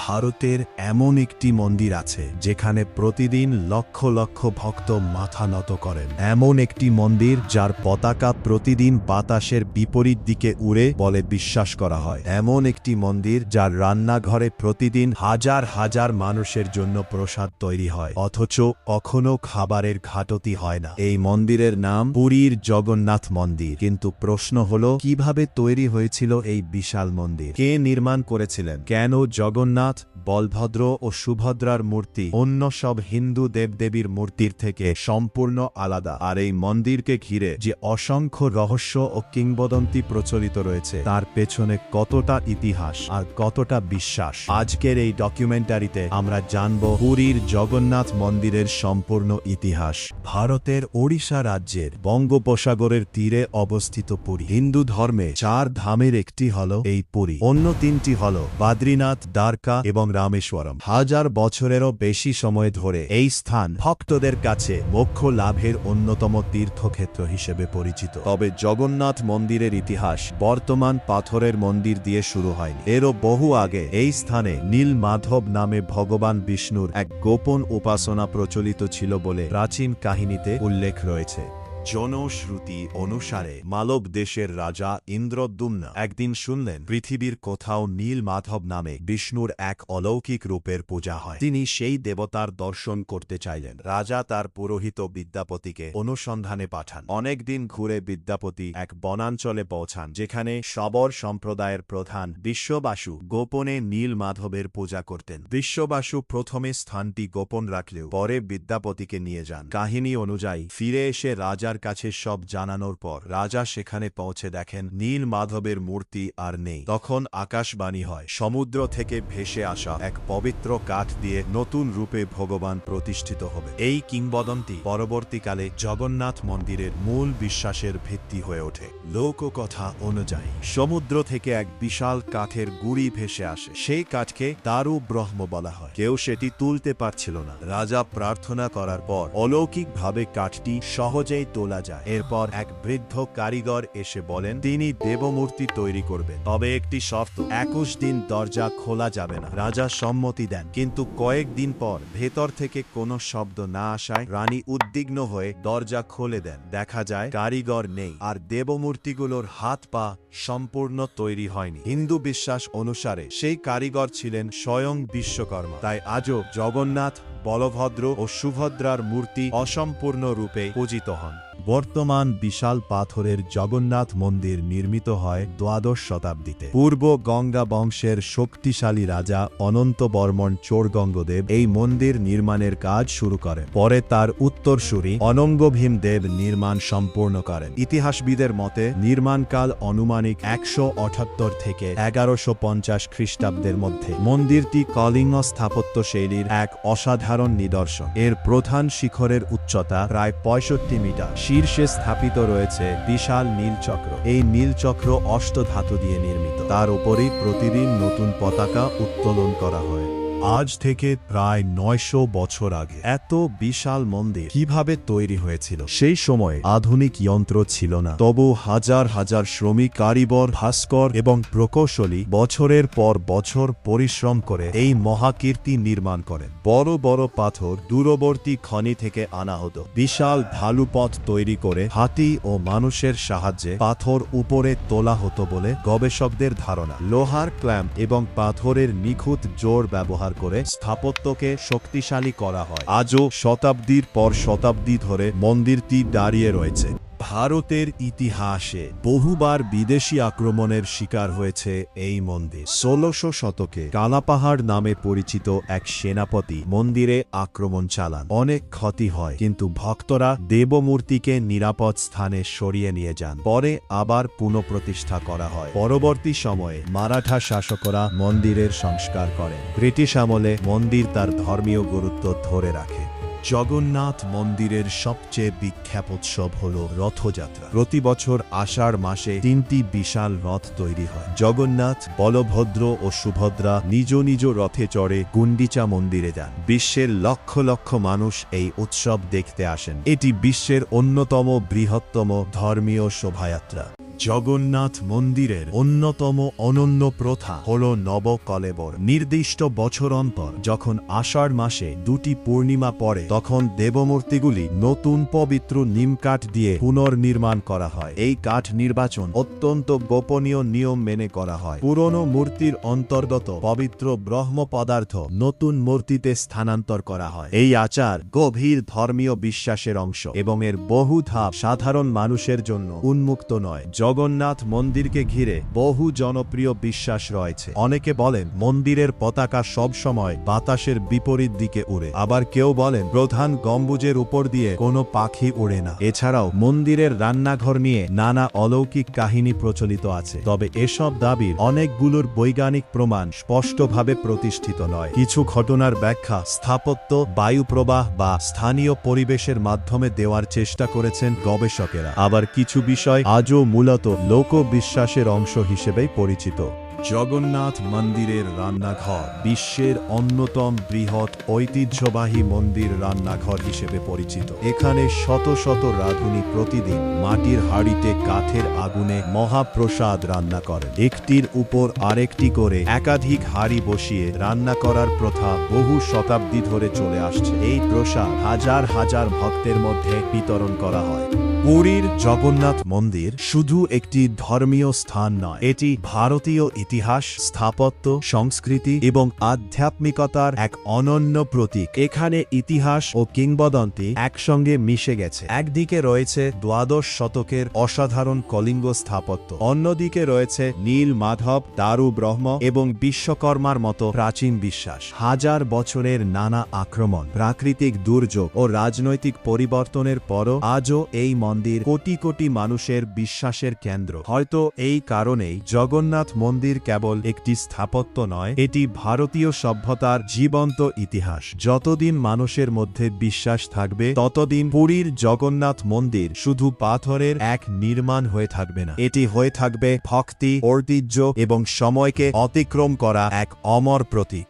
ভারতের এমন একটি মন্দির আছে যেখানে প্রতিদিন লক্ষ লক্ষ ভক্ত মাথা নত করেন। এমন একটি মন্দির যার পতাকা প্রতিদিন বাতাসের বিপরীত দিকে উড়ে বলে বিশ্বাস করা হয়। এমন একটি মন্দির যার রান্নাঘরে প্রতিদিন হাজার হাজার মানুষের জন্য প্রসাদ তৈরি হয়, অথচ কখনো খাবারের ঘাটতি হয় না। এই মন্দিরের নাম পুরীর জগন্নাথ মন্দির। কিন্তু প্রশ্ন হলো, কিভাবে তৈরি হয়েছিল এই বিশাল মন্দির? কে নির্মাণ করেছিলেন? কেন জগন্নাথ, বলভদ্র ও সুভদ্রার মূর্তি অন্য সব হিন্দু দেবদেবীর মূর্তির থেকে সম্পূর্ণ আলাদা? আর এই মন্দিরকে ঘিরে যে অসংখ্য রহস্য ও কিংবদন্তি প্রচলিত রয়েছে, তার পেছনে কতটা ইতিহাস আর কতটা বিশ্বাস? আজকের এই ডকুমেন্টারিতে আমরা জানব পুরীর জগন্নাথ মন্দিরের সম্পূর্ণ ইতিহাস। ভারতের ওড়িশা রাজ্যের বঙ্গোপসাগরের তীরে অবস্থিত পুরী। হিন্দু ধর্মে 4 ধামের একটি হল এই পুরী। অন্য 3টি হল বদ্রীনাথ, দ্বারকা এবং রামেশ্বরম। হাজার বছরেরও বেশি সময় ধরে এই স্থান ভক্তদের কাছে মোক্ষ লাভের অন্যতম তীর্থক্ষেত্র হিসেবে পরিচিত। তবে জগন্নাথ মন্দিরের ইতিহাস বর্তমান পাথরের মন্দির দিয়ে শুরু হয়নি। এরও বহু আগে এই স্থানে নীল মাধব নামে ভগবান বিষ্ণুর এক গোপন উপাসনা প্রচলিত ছিল বলে প্রাচীন কাহিনীতে উল্লেখ রয়েছে। জনশ্রুতি অনুসারে মালব দেশের রাজা ইন্দ্রদ্যুম্ন একদিন শুনলেন পৃথিবীর কোথাও নীল মাধব নামে বিষ্ণুর এক অলৌকিক রূপের পূজা হয়। তিনি সেই দেবতার দর্শন করতে চাইলেন। রাজা তার পুরোহিত বিদ্যাপতিকে অনুসন্ধানে পাঠান। অনেকদিন ঘুরে বিদ্যাপতি এক বনাঞ্চলে পৌঁছান, যেখানে শবর সম্প্রদায়ের প্রধান বিশ্ববাসু গোপনে নীল মাধবের পূজা করতেন। বিশ্ববাসু প্রথমে স্থানটি গোপন রাখলেও পরে বিদ্যাপতিকে নিয়ে যান। কাহিনী অনুযায়ী ফিরে এসে রাজার কাছে সব জানানোর পর রাজা সেখানে পৌঁছে দেখেন নীল মাধবের মূর্তি আর নেই। তখন আকাশবাণী হয়, সমুদ্র থেকে ভেসে আসা এক পবিত্র কাঠ দিয়ে নতুন রূপে ভগবান প্রতিষ্ঠিত হবে। এই কিংবদন্তি পরবর্তীকালে জগন্নাথ মন্দিরের মূল বিশ্বাসের ভিত্তি হয়ে ওঠে। লোককথা অনুযায়ী সমুদ্র থেকে এক বিশাল কাঠের গুঁড়ি ভেসে আসে। সেই কাঠকে দারু ব্রহ্ম বলা হয়। কেউ সেটি তুলতে পারছিল না। রাজা প্রার্থনা করার পর অলৌকিকভাবে কাঠটি সহজেই তোলা যায়। এরপর এক বৃদ্ধ কারিগর এসে বলেন তিনি দেবমূর্তি তৈরি করবেন, তবে একটি শর্ত, 21 দিন দরজা খোলা যাবে না। রাজা সম্মতি দেন, কিন্তু কয়েকদিন পর ভেতর থেকে কোনো শব্দ না আসায় রানী উদ্বিগ্ন হয়ে দরজা খুলে দেন। দেখা যায় কারিগর নেই, আর দেবমূর্তিগুলোর হাত পা সম্পূর্ণ তৈরি হয়নি। হিন্দু বিশ্বাস অনুসারে সেই কারিগর ছিলেন স্বয়ং বিশ্বকর্মা। তাই আজও জগন্নাথ, বলভদ্র ও সুভদ্রার মূর্তি অসম্পূর্ণ রূপে পূজিত হন। বর্তমান বিশাল পাথরের জগন্নাথ মন্দির নির্মিত হয় দ্বাদশ শতাব্দীতে। পূর্ব গঙ্গা বংশের শক্তিশালী রাজা অনন্ত বর্মন চোরগঙ্গদেব এই মন্দির নির্মাণের কাজ শুরু করেন। পরে তার উত্তরসূরি অনঙ্গ ভীম দেব নির্মাণ সম্পূর্ণ করেন। ইতিহাসবিদের মতে নির্মাণকাল অনুমানিক 178 থেকে 1150 খ্রিস্টাব্দের মধ্যে। মন্দিরটি কলিঙ্গ স্থাপত্য শৈলীর এক অসাধারণ নিদর্শন। এর প্রধান শিখরের উচ্চতা প্রায় 65 মিটার। শীর্ষে স্থাপিত রয়েছে বিশাল নীলচক্র। এই নীলচক্র অষ্টধাতু দিয়ে নির্মিত। তার উপরেই প্রতিদিন নতুন পতাকা উত্তোলন করা হয়। আজ থেকে প্রায় 900 বছর আগে এত বিশাল মন্দির কিভাবে তৈরি হয়েছিল? সেই সময় আধুনিক যন্ত্র ছিল না, তবু হাজার হাজার শ্রমিক, কারিগর, ভাস্কর এবং প্রকৌশলী বছরের পর বছর পরিশ্রম করে এই মহাকীর্তি নির্মাণ করেন। বড় বড় পাথর দূরবর্তী খনি থেকে আনা হতো। বিশাল ঢালুপথ তৈরি করে হাতি ও মানুষের সাহায্যে পাথর উপরে তোলা হতো বলে গবেষকদের ধারণা। লোহার ক্ল্যাম্প এবং পাথরের নিখুঁত জোর ব্যবহার করে স্থাপত্যকে শক্তিশালী করা হয়। আজও শতাব্দীর পর শতাব্দী ধরে মন্দিরটি দাঁড়িয়ে রয়েছে। ভারতের ইতিহাসে বহুবার বিদেশি আক্রমণের শিকার হয়েছে এই মন্দির। 1600 শতকে কালাপাহাড় নামে পরিচিত এক সেনাপতি মন্দিরে আক্রমণ চালান। অনেক ক্ষতি হয়, কিন্তু ভক্তরা দেবমূর্তিকে নিরাপদ স্থানে সরিয়ে নিয়ে যান। পরে আবার পুনঃপ্রতিষ্ঠা করা হয়। পরবর্তী সময়ে মারাঠা শাসকরা মন্দিরের সংস্কার করেন। ব্রিটিশ আমলে মন্দির তার ধর্মীয় গুরুত্ব ধরে রাখে। জগন্নাথ মন্দিরের সবচেয়ে বিখ্যাত উৎসব হল রথযাত্রা। প্রতি বছর আষাঢ় মাসে 3টি বিশাল রথ তৈরি হয়। জগন্নাথ, বলভদ্র ও সুভদ্রা নিজ নিজ রথে চড়ে গুন্ডিচা মন্দিরে যান। বিশ্বের লক্ষ লক্ষ মানুষ এই উৎসব দেখতে আসেন। এটি বিশ্বের অন্যতম বৃহত্তম ধর্মীয় শোভাযাত্রা। জগন্নাথ মন্দিরের অন্যতম অনন্য প্রথা হল নবকলেবর। নির্দিষ্ট বছর অন্তর যখন আষাঢ় মাসে 2টি পূর্ণিমা পড়ে তখন দেবমূর্তিগুলি নতুন পবিত্র নিমকাঠ দিয়ে পুনর্নির্মাণ করা হয়। এই কাঠ নির্বাচন অত্যন্ত গোপনীয় নিয়ম মেনে করা হয়। পুরনো মূর্তির অন্তর্গত পবিত্র ব্রহ্ম পদার্থ নতুন মূর্তিতে স্থানান্তর করা হয়। এই আচার গভীর ধর্মীয় বিশ্বাসের অংশ এবং এর বহু ধাপ সাধারণ মানুষের জন্য উন্মুক্ত নয়। জগন্নাথ মন্দিরকে ঘিরে বহু জনপ্রিয় বিশ্বাস রয়েছে। অনেকে বলেন মন্দিরের পতাকা সব সময় বাতাসের বিপরীত দিকে উড়ে, আবার কেউ বলেন প্রধান গম্বুজের উপর দিয়ে কোনো পাখি উড়ে না। এছাড়াও মন্দিরের রান্নাঘর নিয়ে নানা অলৌকিক কাহিনী প্রচলিত আছে, তবে এসব দাবির অনেকগুলোর বৈজ্ঞানিক প্রমাণ স্পষ্টভাবে প্রতিষ্ঠিত নয়। কিছু ঘটনার ব্যাখ্যা স্থাপত্য, বায়ুপ্রবাহ বা স্থানীয় পরিবেশের মাধ্যমে দেওয়ার চেষ্টা করেছেন গবেষকেরা। আবার কিছু বিষয় আজও মূলত লোকবিশ্বাসের অংশ হিসেবেই পরিচিত। জগন্নাথ মন্দিরের রান্নাঘর বিশ্বের অন্যতম বৃহৎ ঐতিহ্যবাহী মন্দির রান্নাঘর হিসেবে পরিচিত। এখানে শত শত রাঁধুনি প্রতিদিন মাটির হাঁড়িতে কাঠের আগুনে মহাপ্রসাদ রান্না করেন। একটির উপর আরেকটি করে একাধিক হাঁড়ি বসিয়ে রান্না করার প্রথা বহু শতাব্দী ধরে চলে আসছে। এই প্রসাদ হাজার হাজার ভক্তের মধ্যে বিতরণ করা হয়। পুরীর জগন্নাথ মন্দির শুধু একটি ধর্মীয় স্থান নয়, এটি ভারতীয় ইতিহাস, স্থাপত্য, সংস্কৃতি এবং আধ্যাত্মিকতার এক অনন্য প্রতীক। এখানে ইতিহাস ও কিংবদন্তি একসঙ্গে মিশে গেছে। একদিকে রয়েছে দ্বাদশ শতকের অসাধারণ কলিঙ্গ স্থাপত্য, অন্যদিকে রয়েছে নীল মাধব, দারু ব্রহ্ম এবং বিশ্বকর্মার মতো প্রাচীন বিশ্বাস। হাজার বছরের নানা আক্রমণ, প্রাকৃতিক দুর্যোগ ও রাজনৈতিক পরিবর্তনের পরও আজও এই মন্দির কোটি কোটি মানুষের বিশ্বাসের কেন্দ্র। হয়তো এই কারণেই জগন্নাথ মন্দির কেবল একটি স্থাপত্য নয়, এটি ভারতীয় সভ্যতার জীবন্ত ইতিহাস। যতদিন মানুষের মধ্যে বিশ্বাস থাকবে ততদিন পুরীর জগন্নাথ মন্দির শুধু পাথরের এক নির্মাণ হয়ে থাকবে না, এটি হয়ে থাকবে ভক্তি, ঐতিহ্য এবং সময়কে অতিক্রম করা এক অমর প্রতীক।